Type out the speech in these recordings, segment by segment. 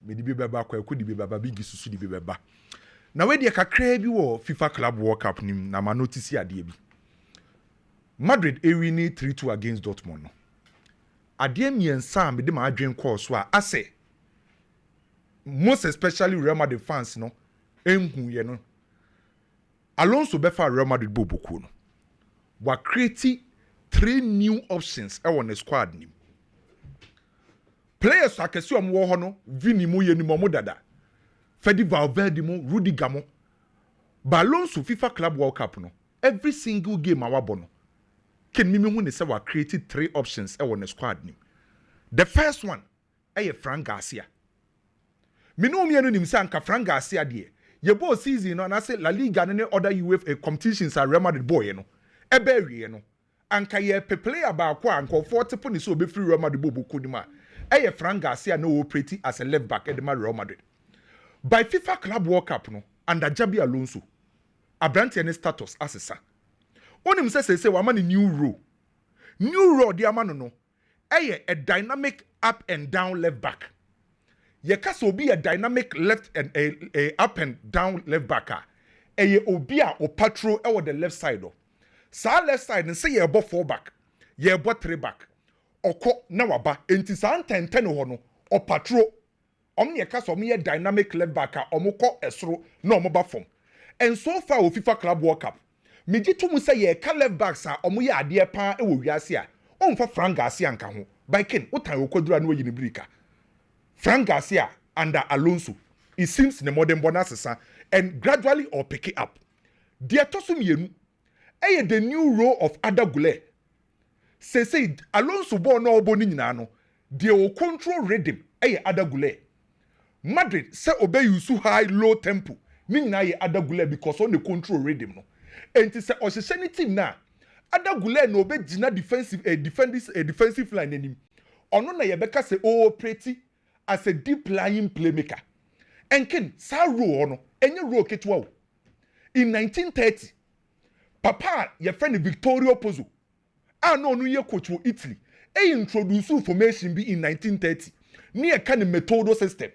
me di bi beba kwaku di bi beba bigi susu di bi beba na we de kakra bi wo FIFA Club World Cup nim na ma notice ade bi Madrid winning 3-2 against Dortmund no ade miensa me de ma adwen call so a ase most especially Real Madrid fans no enhu ye no Alonso befa Real Madrid boboku no wa create 3 new options e won the squad nim players akesi omwo ho no Vini mu ye ni mo dada Fedi Valverde mu Rudiger mu Alonso FIFA Club World Cup no every single game awabo no ken mimi hu ne se wa create 3 options e won the squad nim the first one Frank Garcia me no me no nim se anka Frank Garcia de ye bo season no na say La Liga ne other UEFA competitions are Real Madrid boy no ebe wie no anka ye player ba kwa anka 40 poni so be free Real Madrid bobo kodima Frank Garcia no operate as a left back at the Real Madrid by FIFA Club World Cup no under Jabi Alonso abrante ne status asesa onim say wa man new role the amano no a dynamic up and down left back ye kaso be a dynamic left and a up and down left back obi a o patrol e the left side o sa left side and say ye bo 4 back ye bo 3 back oko na waba enti sa 10 ho no o patrol ye kaso me dynamic left back omukọ esoro na omoba form and so far o FIFA Club World Cup me gi to mu say ye ka left backs ye ade pa e wo wiase a omfa Frank Garcia nka ho by ken utan okodura na oyini brika Frank Garcia under Alonso it seems the modern bonasesa and gradually or pick it up dia toso mienu the new role of Arda Guler say Alonso ball no obo ni nyina no dia o control rhythm Arda Guler Madrid say obey use high low tempo ni nyina ye Arda Guler because on the control rhythm no enti say o team na Arda Guler no obey gina defensive defensive line anim ono na ye beka say pretty as a deep lying playmaker enken sa role no enye role ketwa in 1930 papa ye friend Vittorio Pozzo no ye coach wo Italy introduce formation be in 1930 near kind of metodo system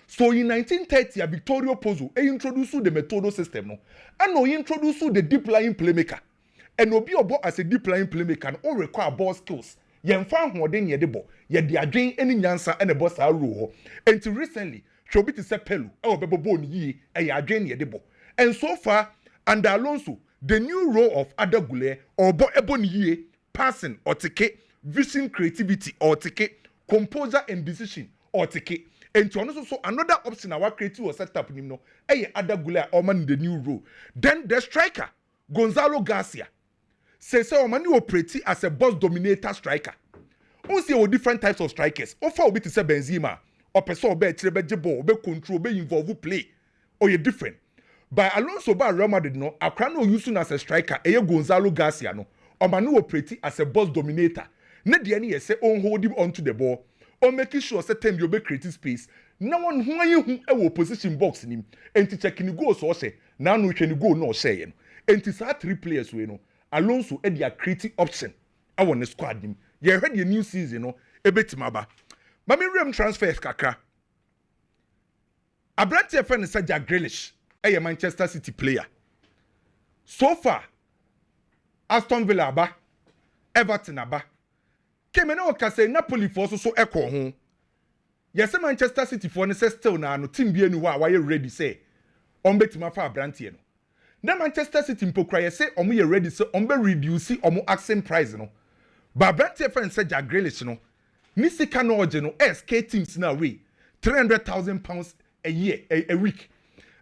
so in 1930 Vittorio Pozzo introduce the metodo system no he introduce the deep lying playmaker and obi obo as a deep lying playmaker no require ball skills yemfa hoden ye de bo ye de adwen eni nyansa ene bo sa ro ho until recently chobi ti se pelu e obebo bo ni yi e ye adwen ye de bo and so far under Alonso the new role of Arda Guler obo ebo ni yi passing or take vision creativity or take composure and decision or take and to so another option our creative was set up nim no e Arda Guler o man the new role then the striker Gonzalo Garcia say Omani operate as a boss dominator striker. We see different types of strikers. Ofa obi to say Benzema, or person obe trebe jebo, obe control, obe involve play, or you different. By Alonso ba Real Madrid no, akra no using as a striker, eye Gonzalo Garcia no, Omani operate as a boss dominator. Ne de any say on hold him onto the ball, or making sure certain you be creating space. No one who you who position box in him, and to check in go so say, now no can go no say. And to say 3 players we know. Alonso a creative option I want the squad him ye heard the new season no ebetima ba mami rem transfers kakra abrante friend say Jack Grealish Manchester City player so far Aston Villa aba Everton aba keme na o ka say Napoli for so ekọ ho yes Manchester City for ne say still na no team bi enu ho a why ready say on betima fa abrante no na Manchester City mpokra ye say omo ye ready say ombe reduce omo asking price no ba Brentford friend say Jack Grealish no ni sika no oje no SK teams na we £300,000 a year a week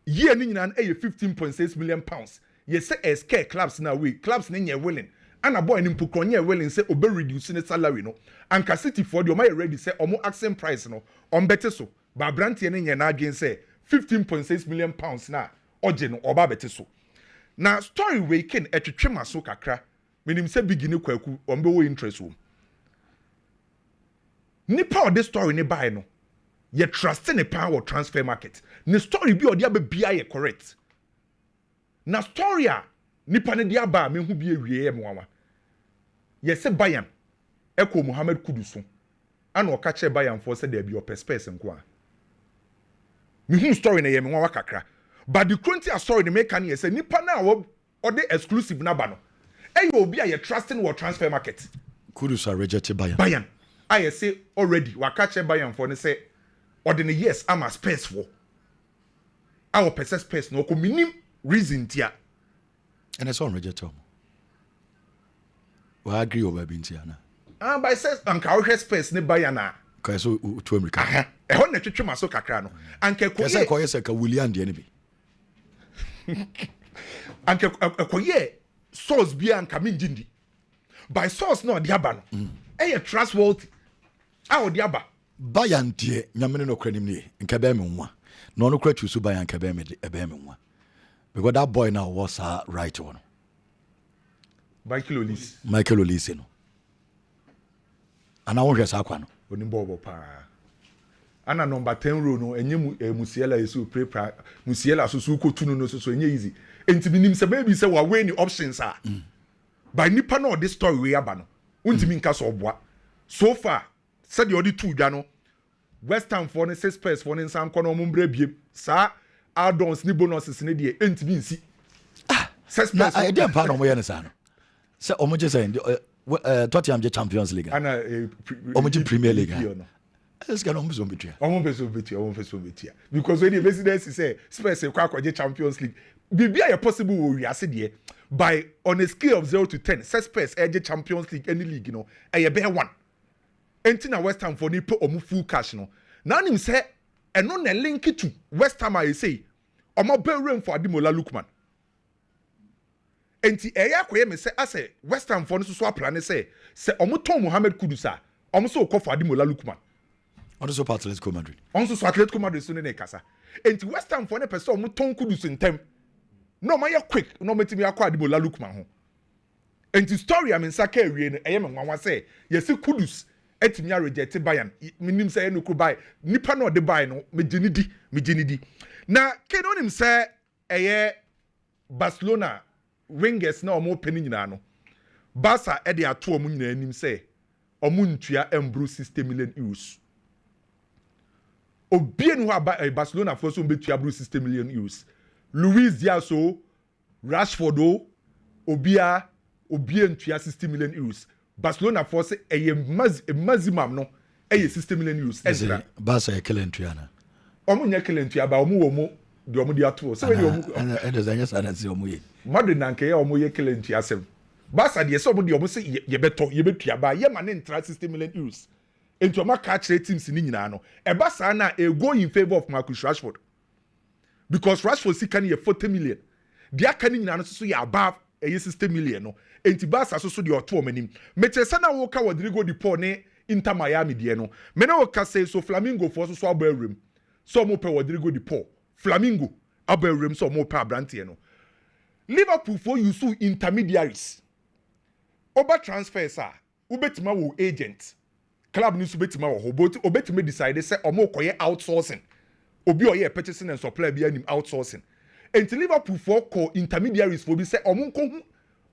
year ni nyina na 15.6 million pounds ye say SK clubs na we clubs na nye willing ana boy ni mpokra nye willing say obe reduce ne salary no anka City for the omo ye ready say omo asking price no ombete so ba Brentford ni nye na again say 15.6 million pounds na oje no oba bete so. Na story we ken etwetwe maso kakra menim se begin kwaku ombe wo interest wo nipa o this story ne buy no ye trust ne power transfer market ne story bi o dia be bia ye correct na story a nipa ne dia ba me hu bi ewie ye moama ye se Bayern eko Mohamed Kudus ana o ka che Bayern for se da bi o perspective nko a Me who story na ye me wa kakra. But the current story the make can say nipa na or the exclusive na ba no. E obi a ye trusting what transfer market. Kudus are rejected Bayern. I say already wa catch Bayern for ne say or the yes I'm a space for. Our person space no ko minim reason tia. And it's on rejected. I agree over Bintiana. By says anka space ne Bayern na. Ka so to America. E ho na twetwe maso kakra no. Anka ko ye ko yes ka William de bi. Anka ko ye source bia anka minjindi. By source no de aba no. E trustworthy. A o de aba. Bayern de nyamene no kranim ne nka be me nwa. No no kra chusu Bayern ka be me nwa. Because that boy now was right one. Michael Olise no. Ana won hwesa akwa no. Oni bobo pa. Ana number 10 row no enye musiela yesu prepare musiela so ko tunu no so enye easy. Enti binim se baby se wa weigh the options are. By nipa no this story we aba no. Untimi nka so oboa. So far said the only two dwa no. West Ham for ne 6 pairs for ne nsam kono mo mbra biem. Sa add-ons ni bonuses ne de entimi nsi. Ah, 6 pairs. I dey pa no mo ye ne sa no. Se omo je say Tottenham je Champions League. Ana omo je Premier League. It's going to be better. Because when the president say Spurs say Champions League, be a possible we are said by on a scale of 0 to 10, Spurs edge Champions League any league, you know, a bear one. Entina West Ham for nipo omu full cash no. Now him say and no link it to West Ham I say omo bear room for Ademola Lookman. Enti eya koye me say ase West Ham for no so plan say omo ton Mohamed Kudusa omo so ko for Ademola Lookman. Also part Atletico Madrid. Also Atletico Madrid so ne kasa. Enti West Ham for ne person omo ton Kudusa ntem. No ma ya quick no metimi akwa Ademola Lookman ho. Enti story am nsaka awie no eye me nwanwa say yesi Kudus etimi a reject Bayern. Minim say no ko buy. Nipa no de buy no me genidi. Na ken onim say eye Barcelona wingers na omo peni nyina no. Barca e de ato omo nyina anim say omo ntua embro 60 million euros. Obien who Barcelona for so betua bro 60 million euros. Luis Diaz o Rashford o obien ntua 60 million euros. Barcelona for say a maximum no 60 million euros extra. Barca e kele ntua na. Omo nya kele ntua ba omo de omo de ato. So we omo and there's any sad say omo ye. Madrid nanke ye omo ye kele ntua asem. Barca de so omo de omo say ye betua ba ye ma ne ntra 60 million euros. Into my catch teams in Ninano. A Basana a go in favor of Marcus Rashford. Because Rashford see can 40 million. They are canning so above a 60 million. No, and Tibasa so the auto menim. Metesana Walker Rodrigo di Pone Inter Miami Diano. Mena say so Flamingo for so rim. So mo per Rodrigo di Po. Flamingo abel rim so mo per Brantiano. Liverpool for you so intermediaries. Oba transfers are Ubetima wo agent. Club news betima wo but obetime decide say omo koye outsourcing obi oye purchasing and supply bi anim outsourcing enti Liverpool for call intermediaries for bi say omo nko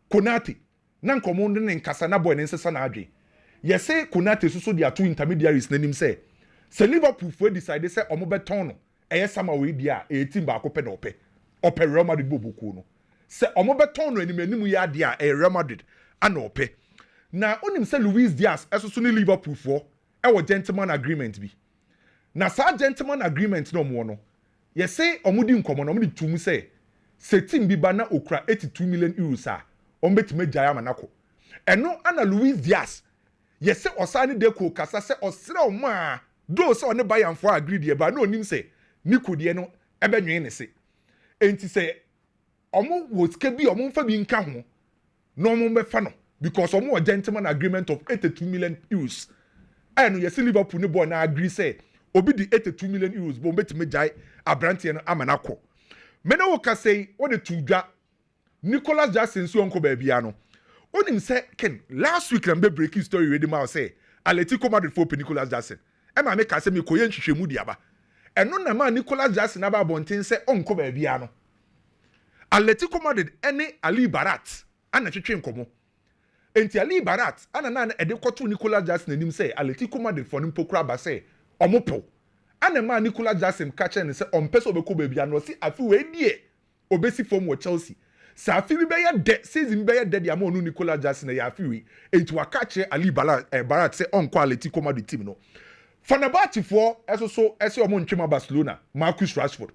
Konate na nkomo ne nkasa na boy ne nsesa na adwe ye say Konate so dia two intermediaries nanim say Liverpool for decide say omo beton no eye sama we dia e team ba ko pe na ope Real Madrid bobuku no say omo beton no anim ya dia e Real Madrid ana ope. Na onim say Luis Diaz eso ni Liverpool for e wo gentleman agreement bi. Na sa gentleman agreement no mo no. Ye say omudi nkomo no omudi tum say team bi ba na okra 82 million euros a ombetime jaya manako. Eno ana Luis Diaz ye say osani de ko kasa say osre o ma do say one Bayern for agree de ba na onim say Nico de no ebenwen ne se. Enti say omo wo ske bi omo mfa bi nka ho no omo befa no. Because of more gentleman agreement of 82 million euros. And you see Liverpool ne boy na agree say obi the 82 million euros bo betime jai abrantie no amanako. Mena wo ka say what the tudwa Nicolas Jackson so onko ba bia no. Onim say ken last week am be breaking story ready ma say Atletico Madrid for Nicolas Jackson. E ma make say me koye nhwehwemu di aba. Eno na ma Nicolas Jackson aba bonten say onko ba bia no. Atletico Madrid ene Ali Barat ana twetwe nkomo. Enti Ali Barat ana na ede kwoto Nicolas Jackson anim say Atletico Madrid for nimpokura ba say omopo ana ma Nicola Jackson catch and say on person obeko baby and see afi we die obesi form wo Chelsea sa afi bi be de season be de dia ma onu Nicola Jackson ya afi we enti wa catch Ali Barat say on quality come the team no Fenerbahce for so ese omo ntwema Barcelona Marcus Rashford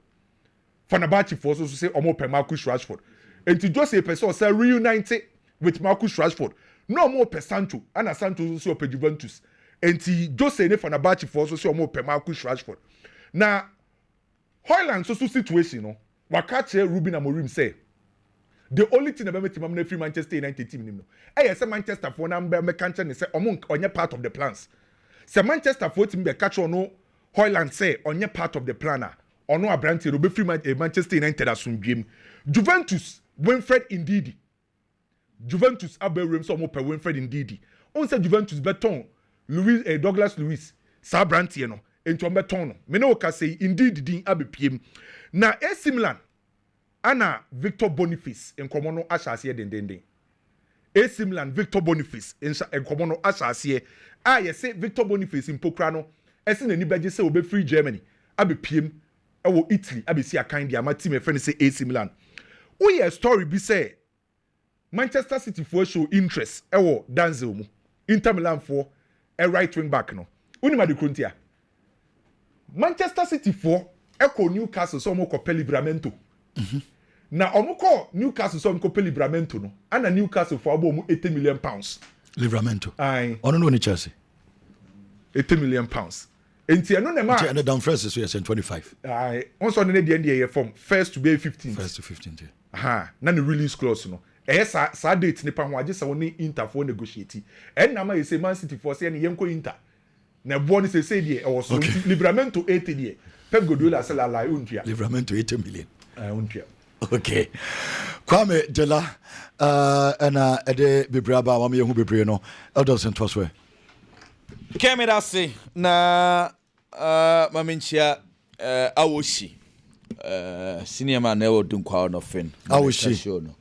Fenerbahce for so say omo pe Marcus Rashford enti Jose person say reunite with Marcus Rashford no more per Sancho and Sancho so per Juventus enti Jose ne Fenerbahce for so say omo pe Marcus Rashford na Hoyland so situation no waka che Ruben Amorim say the only thing about team am free Manchester United team no say Manchester for na me can't say omo onye part of the plans say Manchester for team be catch no Hoyland say onye part of the planner ono abranti robe free Manchester United asundwem Juventus Winfred Ndidi Juventus aberem so omo per Winfred Ndidi on say Juventus beton Douglas Luiz sa abranti no ento beton no me no ka say Ndidi din abepiem na AC Milan ana Victor Boniface enkomo no ahyase dendenden AC Milan Victor Boniface enkomo no ahyase yese Victor Boniface impokra no ese nani beje se obe free Germany abepiem ewo Italy abesi akan dia ma team e friend say AC Milan we a story be say Manchester City for show interest ewo Danzel mu Inter Milan for a right wing back no unima de krontia Manchester City for eko Newcastle so mo ko Livramento na omuko Newcastle so mo ko Livramento no ana Newcastle for abo mu 80 million pounds Livramento aye ono no ni Chelsea 80 million pounds enti eno na ma and Dumfries so yes 25 aye on so ne de from first to be 15 first to 15 aha na the release clause no sa date ni pa ho age sa woni Inter for negotiate en na ma you say Man City for say ne yenko Inter na bo ni say de e was Livramento 80 de Pep Guardiola say la untua Livramento 80 million untua okay Kwame Dela ana ede bebraba wa me hu bebre no Elderson Toswe Kemeda say na mamenchia awoshi senior man ewo dunkwa no fin awoshi no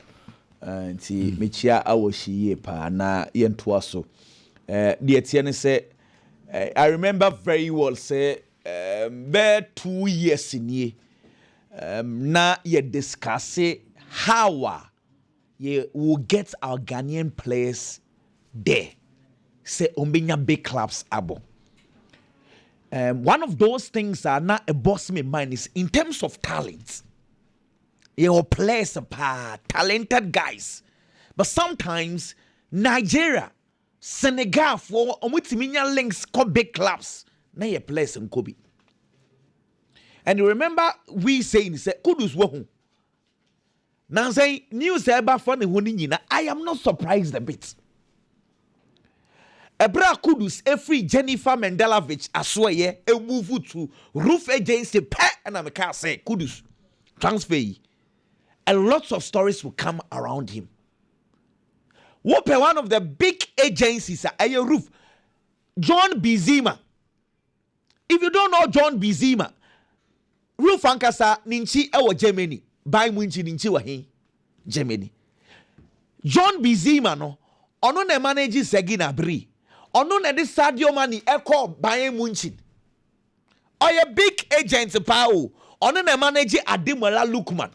nti mechia awoshi ye pa na yentoa so de tie ne say I remember very well say be 2 years nie na ye discuss how ye will get our Ghanaian players there say ombenya big clubs abo. One of those things that not a boss me mind is in terms of talent. Your players are talented guys, but sometimes Nigeria, Senegal for omutiminya links ko big clubs na your players in Kobe. And you remember we saying say kudus wo. Now say news about funny huni I am not surprised a bit. Ebra Kudus every Jennifer Mendelovich aswaye e move to roof agency and I can say Kudus transfer. A lots of stories will come around him. What one of the big agencies a roof John Bizima. If you don't know John Bizima, roof ankasa ninchi ewo Germany by munchi ninchi wa he Germany. John Bizima no ono ne manage Segina Bri. Ono na de Sadio Mane eko Bayern Munich. Oye big agent pao. Ono na manage Ademola Lookman.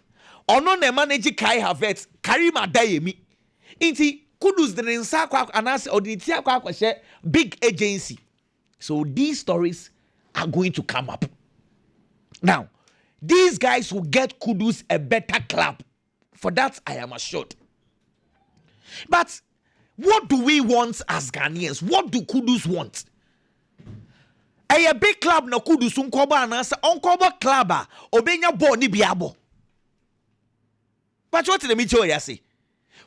Ono na manage Kai Havertz, Karim Adeyemi. Inti Kudus de nsa kwa anase odinti akwa kwahye big agency. So these stories are going to come up. Now, these guys will get Kudus a better club. For that I am assured. But what do we want as Ghanaians? What do Kudus want? A big club na Kudus unkoba anasa unkoba club obenya ball ni biabo. But what the micho ya say?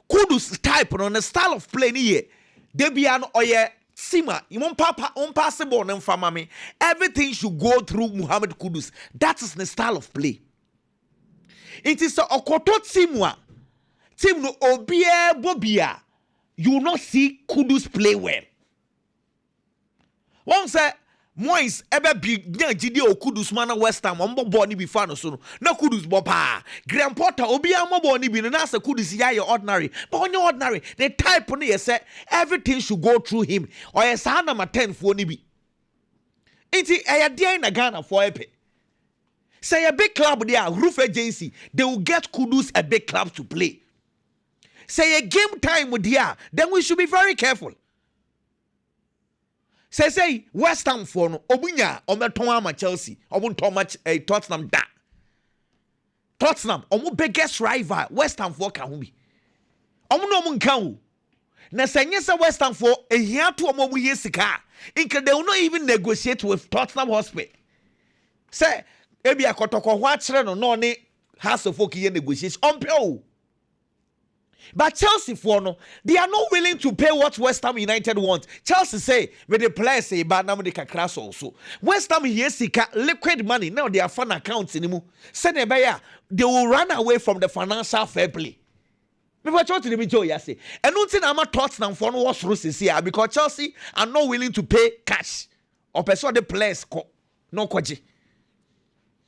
Kudus type on the style of play ni ye. Debian oye sima imon papa unpassable na mfamami. Everything should go through Muhammad Kudus. That is the style of play. It is a okoto timwa. Team no obie bobia. You will not see Kudus play well. One say Moise ebe big jidi o Kudus mana West Ham ombo boni bi fa no so no na Kudus bo pa Graham Potter obi ambo boni bi no na say Kudus ya your ordinary but on your ordinary the type no say everything should go through him or yes number 10 for ni bi Inti ayadian na Ghana for epe. Say a big club there, roof agency, they will get Kudus a big club to play. Say a game time with there, then we should be very careful. Say West Ham for no Obunya Ometonama Chelsea, Obun Tomach a Tottenham da. Tottenham, Omu biggest rival, West Ham for Kahumi. Omu no Munkau. Na sanyesa West Ham for a year to Omu Yesika. Inca they will not even negotiate with Tottenham Hotspur. Say, Ebi akotoko wachre no ne House of Folk here negotiation. But Chelsea for no, they are not willing to pay what West Ham United want. Chelsea say, with the players say, but now they can crash also. West Ham here seek liquid money. Now they are fun accounts anymore. Say they will run away from the financial fair play. Maybe what to the video you say. And nothing I'm not Tottenham for no what's rules here because Chelsea are not willing to pay cash or persuade the players no kwaji.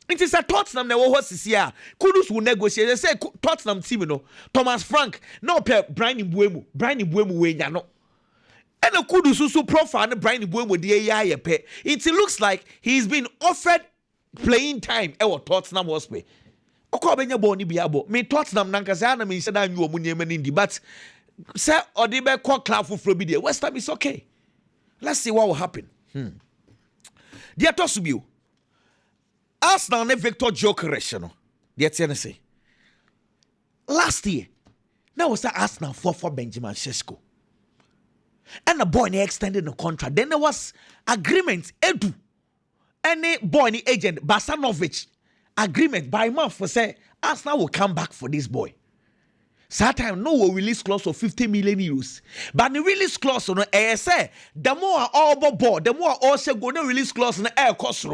It is a Tottenham na wo hosisi here. Kudus will negotiate. They say Tottenham team no. Thomas Frank no pay Brian Mbuemu. Brian Mbuemu we nya no. And the Kudus so profile na Brian Mbuemu dey ya pay. It looks like he's been offered playing time e wo Tottenham Hotspur. Okọ benya ball ni biabo. Me Tottenham nanka say na me say da nyu omu niam ni but say odi be call club for bi dey. West Ham is okay. Let's see what will happen. Dia tosubio. Arsenal ne Victor Gyokeres no. They tell say. Last year, now was the Arsenal for Benjamin Sesko. And the boy extended the contract. Then there was agreement Edu. Any boy any agent Basanovic agreement by month for say Arsenal will come back for this boy. So time no will release clause of 50 million euros. But the release clause no say the more all board, the more also go no release clause no air cost.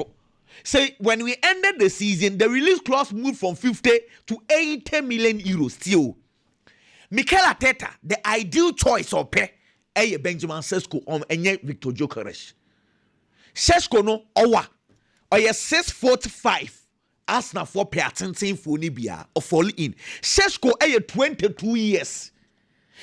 Say when we ended the season, the release clause moved from 50 to 80 million euros still. Mikel Arteta, the ideal choice of pay, Benjamin Sesko and Victor Gyokeres. Sesko no owa or 6'5" Arsenal for pay attention for Nibia or fall in. Sesko 22 years.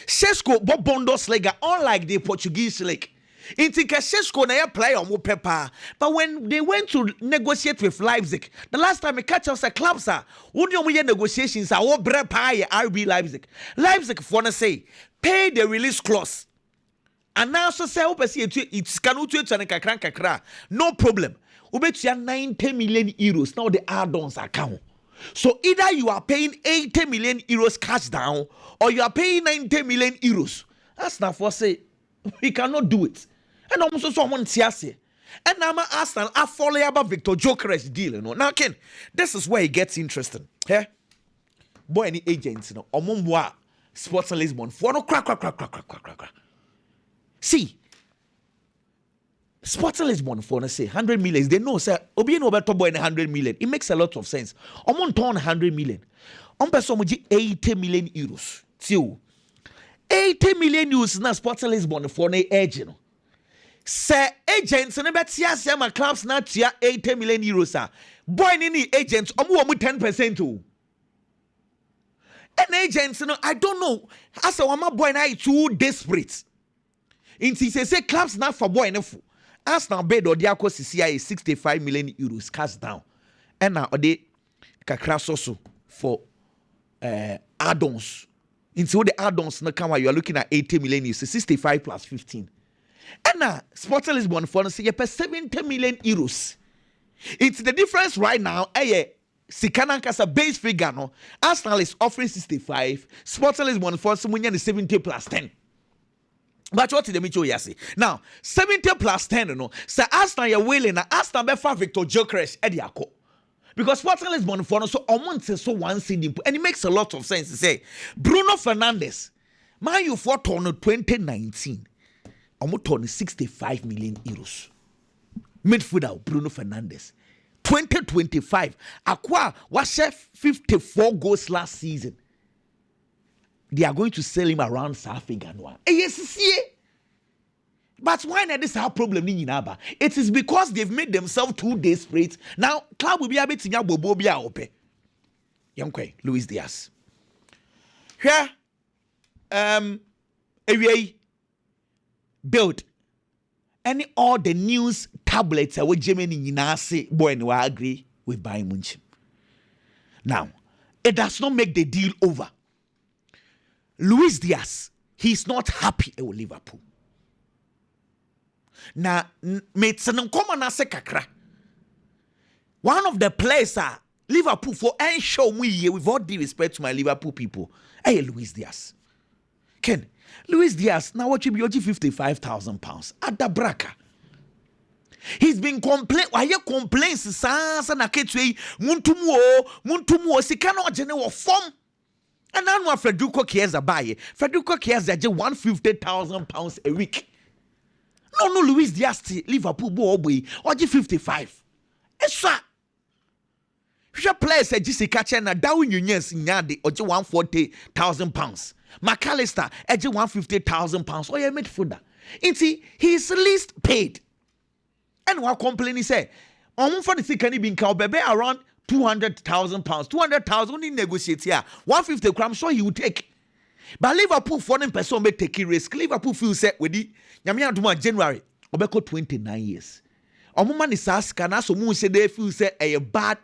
Sesko Bob Bundesliga, unlike the Portuguese league. Intika Sesko na play on paper, but when they went to negotiate with Leipzig, the last time we catch us a club sir, when you negotiations are all bre pay RB Leipzig. Leipzig for na say pay the release clause. And now so say it's canu to kakra. No problem. Ubetia 90 million euros now the add-ons account. So either you are paying 80 million euros cash down or you are paying 90 million euros. That's not for say we cannot do it. And almost someone siase. And now I'm asking, I follow about Victor Gyokeres deal. You know? Now, Ken, this is where it gets interesting. Yeah? Boy, any agents, you know, Omumwa, Sports Lisbon, for no crack. See, Sports Lisbon, for no say 100 million. They know, sir, Obi no better boy in 100 million. It makes a lot of sense. Omon ton 100 million. On person 80 million euros. See, 80 million euros na Sports Lisbon for no edge, you know. Say agents and about my clubs now 80 million euros. Boy, any agents, 10% too. And agents, you know, I don't know. As a woman boy now too desperate. In say clubs now for boy enough. As now bed or the CCI 65 million euros cash down. And now they crash also for add-ons. Into the add-ons now come you are looking at 80 million euros, 65 plus 15. And now, Sports Lisbon for say you pay 70 million euros. It's the difference right now. Sikana Kasa base figure no. Arsenal is offering 65. Sports Lisbon for someone 70 plus 10. But what did the Micho Yasi? Now, 70 plus 10, no. So Arsenal you're willing na Arsenal be for Victor Gyokeres Ediako. Because Sports Lisbon for no so so one seed and it makes a lot of sense to say Bruno Fernandez. Man you for turn 2019. Turn 65 million euros. Midfielder Bruno Fernandez. 2025. Aqua was 54 goals last season. They are going to sell him around South Africa. Yes, see. But why not this our problem in Inaba? It is because they've made themselves too desperate. Now, club will be a bit in your bobo be open. Youngquay, Luis Diaz. Here, build any all the news tablets with Germany in say boy no I agree with Bayern Munich. Now, it does not make the deal over. Luis Diaz, he's not happy with Liverpool. Now, mates and common as kakra. One of the players are Liverpool for and show me here with all due respect to my Liverpool people. Hey, Luis Diaz. Ken, Luis Diaz, now what you be £55,000 at the Barca. He's been complaining. Why you complain? Sansa na ketwe muntumu sikano general form. And now Federico Chiesa buy. Federico Chiesa just £150,000 a week. No, Luis Diaz Liverpool boy or 55. Esa. Your players say Jessica Chena Darwin Unions in Yadi or £140,000. McAllister at £150,000. Or your midfielder. He's least paid. And what complaining say, for the can be around £200,000. 200,000 only negotiate here. 150 I'm sure he would take. But Liverpool foreign person may take a risk. Liverpool feel set with the Yamiya January. Obeko 29 years. Man is asking us so say they feel say a bad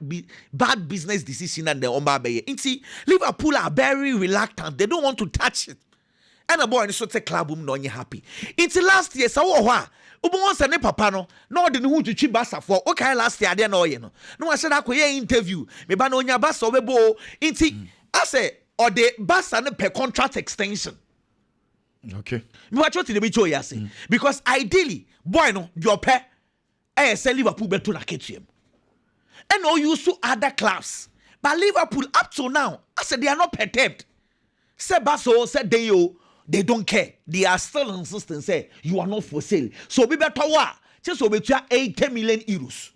business decision and the Omba. Liverpool are very reluctant. They don't want to touch it. And a boy in the club no happy. It's last year so Ubu say ne papa no de hu twitwi basa for okay last year there no ye no I said akoye interview me ba no nya basa obebo inti I say or the basa ne per contract extension. Okay. Me what you be show ya say because ideally boy no your pair say Liverpool beto na ketuem. And all you so other clubs. But Liverpool up to now I said they are not perturbed. Say Baso said they don't care. They are still insisting say you are not for sale. So we better just over 80 million euros.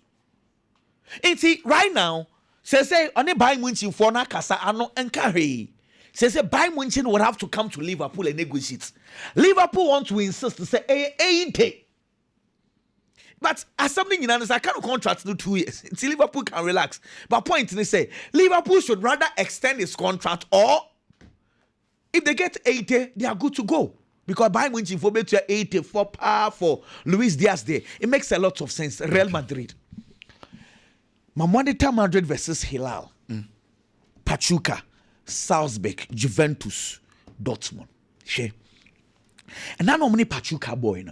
Right now, say on a Bayern Munich for na kasa ano encourage. Say Bayern Munich would have to come to Liverpool and negotiate. Liverpool want to insist to say 80. But as something in I can't contract do 2 years until Liverpool can relax. But point they say Liverpool should rather extend his contract or if they get 80, they are good to go. Because Bayern Munich for better 80 for par for Luis Diaz there. It makes a lot of sense. Real Madrid. Mamonita Madrid versus Hilal. Pachuca, Salzburg, Juventus, Dortmund. She. And now many Pachuca boy.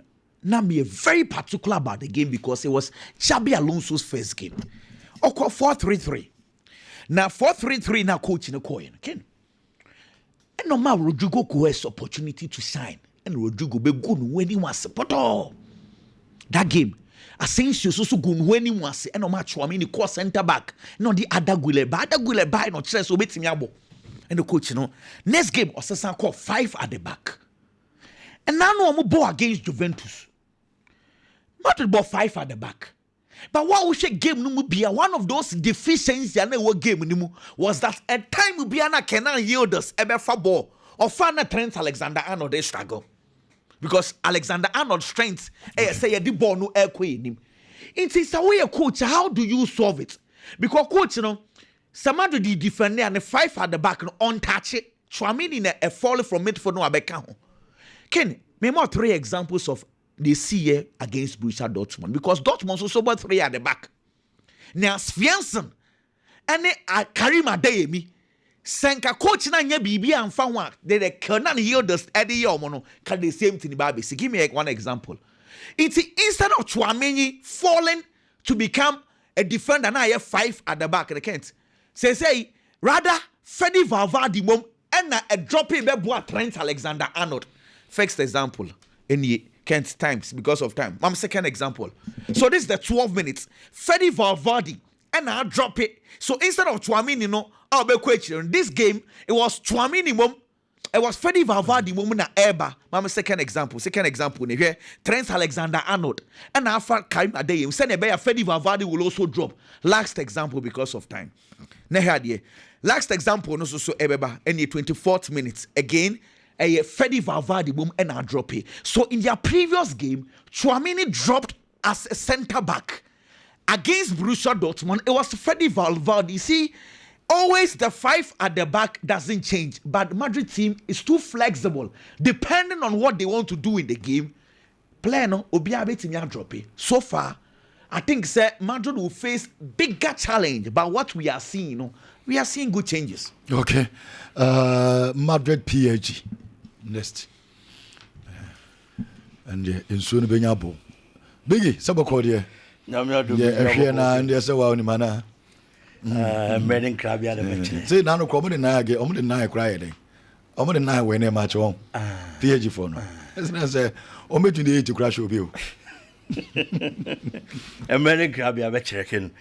Now me very particular about the game because it was Xabi Alonso's first game. Okay, 4-3-3. Now 4-3-3 now coach in the coin. Ken. And no man Rodrigo Goes opportunity to shine. And Rodrigo be good when he was but that game. Asensio so good when he was and no match I mean the core center back. No the other Guler, but other Guler by no stress obey Timiabo. And the coach, next game Osasan call 5 at the back. And now no more against Juventus. Madrid bought 5 at the back. But what we should game no be one of those deficiencies and what game no was that a time we be an cannot yield us ever for ball or find Trent Alexander-Arnold they struggle because Alexander-Arnold's strength say the ball no air queen. It is a way a coach. How do you solve it? Because coach, somebody the defender and the 5 at the back untouch it. Chouamini in a fall from midfield no abeka. Ken, me more 3 examples of they see here against Borussia Dortmund because Dortmund also about 3 at the back. Now Svensson and Karim Adeyemi Senka coach na nya bibi amfa ho they cannot yield us Eddie Yomono can the same thing baby. Give me one example. It's instead of Chouameni falling to become a defender now you have 5 at the back they can't say rather Freddy Valverde mom and a drop in be Trent Alexander-Arnold. First example any Kent times because of time. My second example. So this is the 12 minutes. Freddy Valverde and I drop it. So instead of Chouamini, I'll be question. This game it was Chouamini mom. It was Freddy Valverde mom na Eba. My second example. Here Trent Alexander-Arnold and I felt Karim Adeyemi. Send a Freddy Valverde will also drop. Last example because of time. Last example no so Ebeba any 24th minutes again. A Freddy Valverde boom and I drop it. So in their previous game, Chouamini dropped as a center back against Borussia Dortmund. It was Freddy Valverde. See, always the 5 at the back doesn't change, but Madrid team is too flexible. Depending on what they want to do in the game, player no Obia betimi drop it. So far, I think say Madrid will face bigger challenge, but what we are seeing, we are seeing good changes. Okay. Madrid PSG next. And in soon Benyabo. Biggie, Sabakodi. Yeah, and there's a wow, mana. Meaning Crabia the Metin. Say, now, common and I get on the night crying. I'm on the night when they match home. PSG for no. As I say, I'm making the age to crash with you. A meaning Crabia Betchrekin.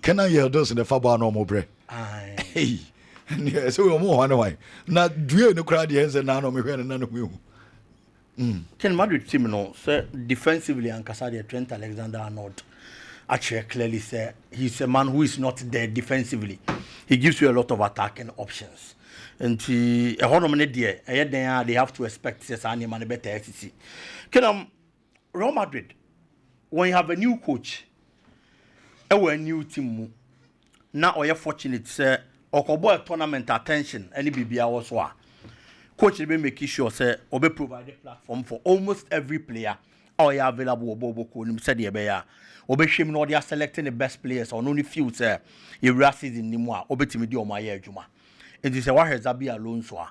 Can I hear those in the Faba normal bread? Hey, so we're more on away. Not doing the crowd, yes, and now me and none of you. Can Madrid team no say defensively and Casadia Trent Alexander-Arnold actually clearly say he's a man who is not there defensively. He gives you a lot of attacking options. And they have to expect Cesar man better SEC. Can Real Madrid, when you have a new coach, a new team, now you're fortunate say Okobo tournament attention any BBA also. Coach will be making sure say or be provide a platform for almost every player or you available Bobo Kunim said the or be shame no they are selecting the best players or only few say you races in Nimwa or be timidi or my juma. It is a what has be alone so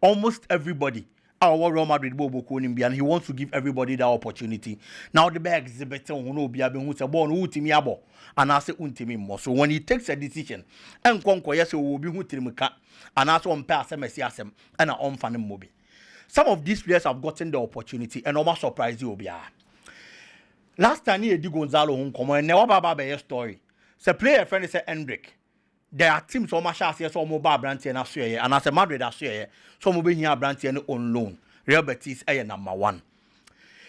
almost everybody our Real Madrid Bobo Kunim and he wants to give everybody that opportunity. Now the bag exhibit who no be who's a born who timiabo and I say untimi more. So when he takes a decision and conquer yes will be who timika and also on pass MSCSM and on fan mobi. Some of these players have gotten the opportunity and almost surprised you. Last time he did Gonzalo home come and never baba a story. So player friend is Hendrick. There are teams so much as so mobile branch and Australia and as a Madrid Australia, so mobile here branch and on loan. Real Betis is number one.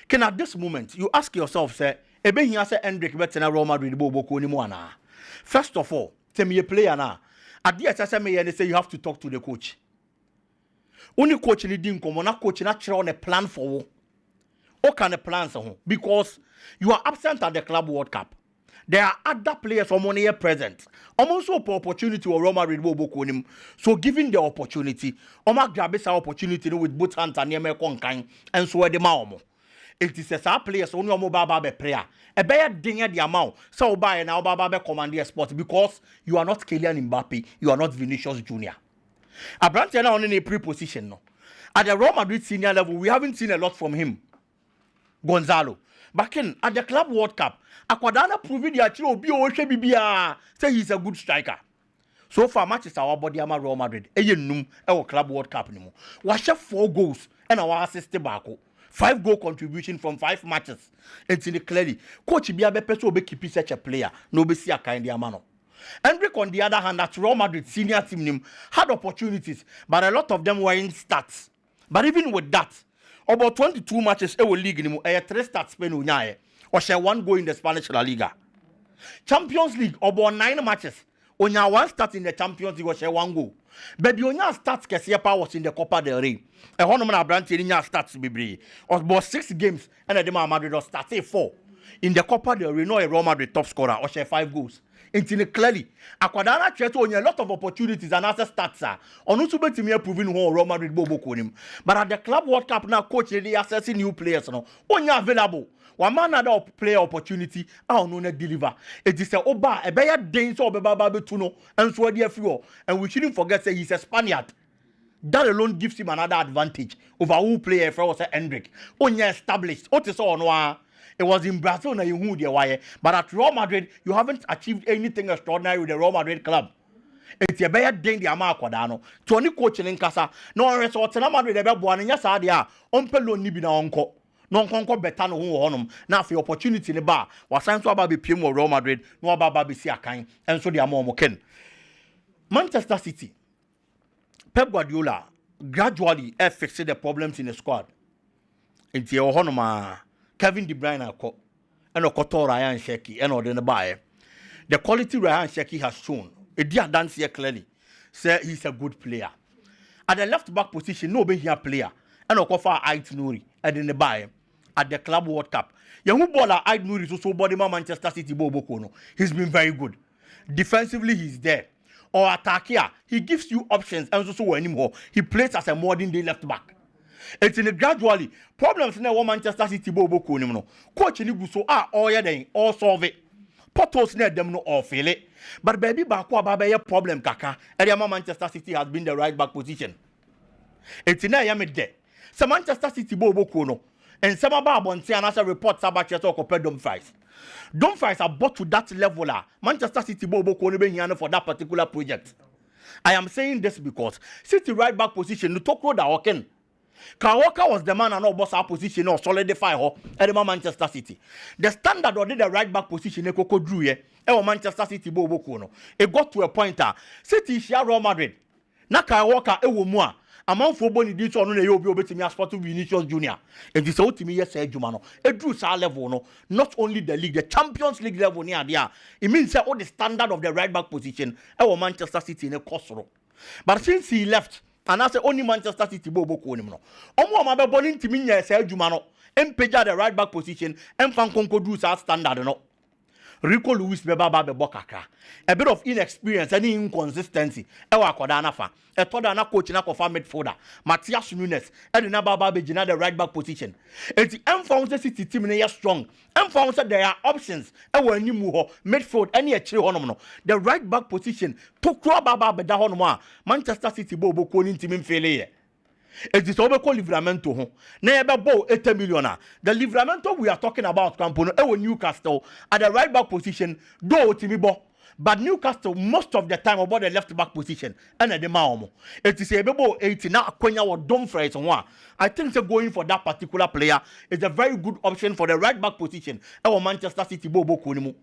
Can at this moment you ask yourself, say, Ebe here say Hendrick better than Real Madrid Bobo Konimoana. First of all, tell me a player now. At the SSMA and they say you have to talk to the coach. Only coach didn't come on a coach not on a plan for what kind of plans because you are absent at the Club World Cup. There are other players from one year present. Almost an opportunity for Roma Red Bull Bokonim. So giving the opportunity, Oma grab this opportunity with both hands and Yeme Konkan and so the Maomo. It is a players only a mobile player. A better dinger the amount. So buy now Baba command the sport because you are not Kylian Mbappe, you are not Vinicius Jr. A branch now in a pre-position. No. At the Real Madrid senior level, we haven't seen a lot from him. Gonzalo. Back in at the Club World Cup, Aquadana proved the actual BBA say he's a good striker. So far, matches our body ama Real Madrid. Our Club World Cup anymore. Watch 4 goals and our assist Barca. 5 goal contribution from 5 matches. It's in the clearly. Coach Biabe Peso be keep such a player. No be see a kind of man. Hendrick on the other hand, that Real Madrid senior team had opportunities, but a lot of them were in stats. But even with that, about 22 matches in the league, 3 stats Spain unyaye, or share 1 goal in the Spanish La Liga. Champions League, about 9 matches, onya 1 start in the Champions League, or share 1 goal. But the onya stats Kesiepa was in the Copa del Rey. A Honoman branch in stats Bibri, or about 6 games, and Ademola Madrid or start 4. In the Copa del Rey, no a Real Madrid top scorer, or share 5 goals. Into clearly, Aquadana Cheto on a lot of opportunities and other stats. On also bet me proving who Real Madrid Bobo Konim. But at the Club World Cup now, coach they assessing new players. No, only available. One man other player opportunity. I don't know deliver. It is a Oba a better Danes or Baba Tuno and so dear few. And we shouldn't forget that he's a Spaniard. That alone gives him another advantage over who player for us Hendrick. Only established. What is all no? It was in Brazil na you who why, but at Real Madrid you haven't achieved anything extraordinary with the Real Madrid club. It's a better thing the ama Aquadano. Tony coaching in Casa. No resort na Madrid ebe buani nya sadia. Ompelo ni bi na onko. No konko beta no ho honum. Na for opportunity ne ba. Wasan so aba be piem wo Real Madrid. No aba be si akan. And so the ama mo ken. Manchester City. Pep Guardiola gradually fixed the problems in the squad. Into your honoma. Kevin De Bruyne and Okoto Ryan Sheki and Odin Baye. The quality Ryan Sheki has shown, a dear dance here clearly, say he's a good player. At the left back position, no be here player, and Okofa Ait Nuri and in the Baye at the Club World Cup. Young baller Ait Nuri so body Manchester City Bobo Kono. He's been very good. Defensively, he's there. Or attack here, he gives you options and so anymore. He plays as a modern day left back. It's in gradually problems na Manchester City bobo ko nim no. Coach ni gu so all ye den all solve it. Portos na dem no all fail it. But baby back aba be problem kaka. Area Manchester City has been the right back position. It's na ya me de. So Manchester City bobo ko no. And some about bonti and as a report about your talk of Dumfries. Dumfries are bought to that level. Manchester City bobo ko no be here for that particular project. I am saying this because City right back position no talk road Walker. Walker was the man and no boss our position or solidify her at Manchester City. The standard of the right back position Koko drew here. Manchester City bobo ko no. It got to a point City share Real Madrid. Na Walker more. Among for boni this one no you be obetimi asport to Vinicius Junior. And this ultimate yes Juma no. It drew sa level no. Not only the league, the Champions League level near there. It means that all the standard of the right back position Manchester City in a Kosoro. But since he left, and I say only Manchester City bobo ko nim no. Omo amabe boni ntimi nya say Juma no. Empeja the right back position, emfan konko drew sa standard no. Rico Lewis beba ba bebo kakra. A bit of inexperience and inconsistency. Ewa akoda anafa. Etoda na coach na kofa midfielder. Matthias Nunes. Edi na baba begina the right back position. Eti emfound City team ne strong. Emfound there are options. Ewa animu ho midfield any a chiri honom no. The right back position tokro baba beda honom a Manchester City bo ko ni team mfele ye. It is over called Livramento. Never bow 80 million. The Livramento we are talking about, Campono, Newcastle at the right back position, do Timibo. But Newcastle, most of the time, about the left back position, and at the Maomo. It is a Bebo 80 now, Quenya or Dumfries. I think going for that particular player is a very good option for the right back position. Our Manchester City Bobo Kunimu.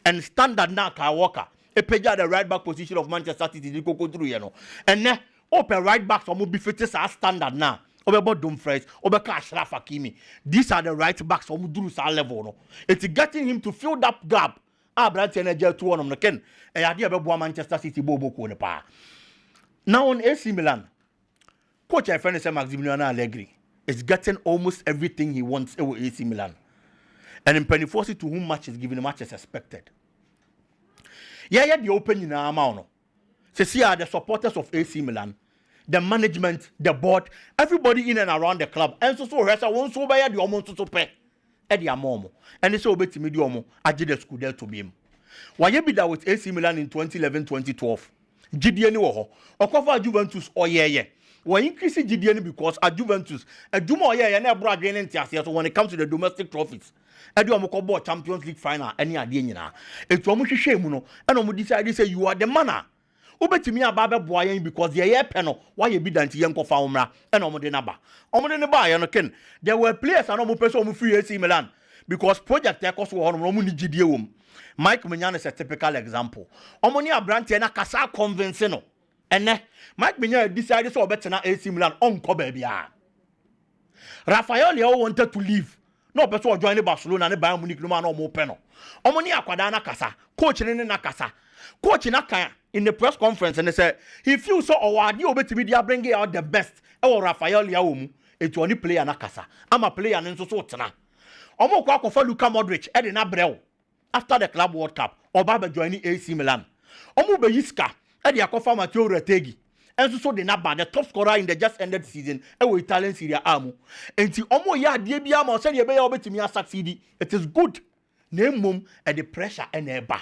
And standard now, Walker. A page at the right back position of Manchester City, Koko Druyano. And then, open right backs or be fitted as standard now. About Dumfries, Obeka Ashraf Hakimi. These are the right backs or Mudru level. No? It's getting him to fill that gap. Brand energy to one of the Ken. And idea about Manchester City Bobo Konepa. Now on AC Milan, coach I find Maximiliano Allegri is getting almost everything he wants with AC Milan. And in Pennyforce to whom much is given, much is expected. Yeah, the opening in our see are the supporters of AC Milan, the management, the board, everybody in and around the club. And so Ressa won't so buy the almost to pay at the amomo. And it's so bit to medium. I did a school there to be him. Why you be that with AC Milan in 2011-2012? Gideon Woho, or cover Juventus or yeah. We're increasing Gideon because at Juventus, a Dumo yeah, and a brag so when it comes to the domestic trophies. I do a Champions League final, any idea. It's almost a shame, and I'm decided to say you are the manner. Ubetimi ababe boyen because the year penal why you be danti yanko fa umra and omode naba ya no ken there were players and omo person omo free AC Milan because project e koso ho no omo ni gidie wom Mike Mignan is a typical example omo ni abrante na kasa convince no ene Mike Mignan decided so obetena AC Milan onko ba bia Rafael Leao wanted to leave no person join Barcelona ne Bayern Munich no ma no omo penal omo ni akwada na kasa coach ne na kasa coach na kan in the press conference and they said he feels so award you obetimi dia bring out the best e Rafael Leao mu etu oni player na kasa ama player ne nso so tena omo kwa akofa Luka Modric e de na brew after the Club World Cup oba be join AC Milan omo be yiska e de akofa Matteo Retegui enso so de na ba the top scorer in the just ended season e Italian Serie A mu enti omo ya ade bia ma so de be ya obetimi succeed it is good na mum e the pressure e na eba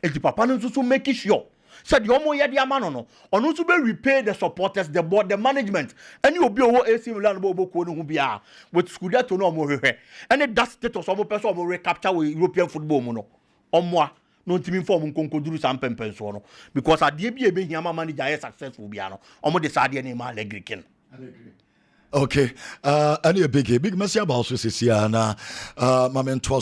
enti papa no so make sure said the omo yedi amano no ono to be repay the supporters the board the management any obi owo AC Milan bo ko no hu bia with Scudetto no omo hwehwe and that status omo person omo recapture with European football mu no omo no ntimi form nkonkoduru sam pempenso no because ade bia be hia manager is successful bia no omo de sade na ma Allegri ken. Okay, and a big message about Sisia na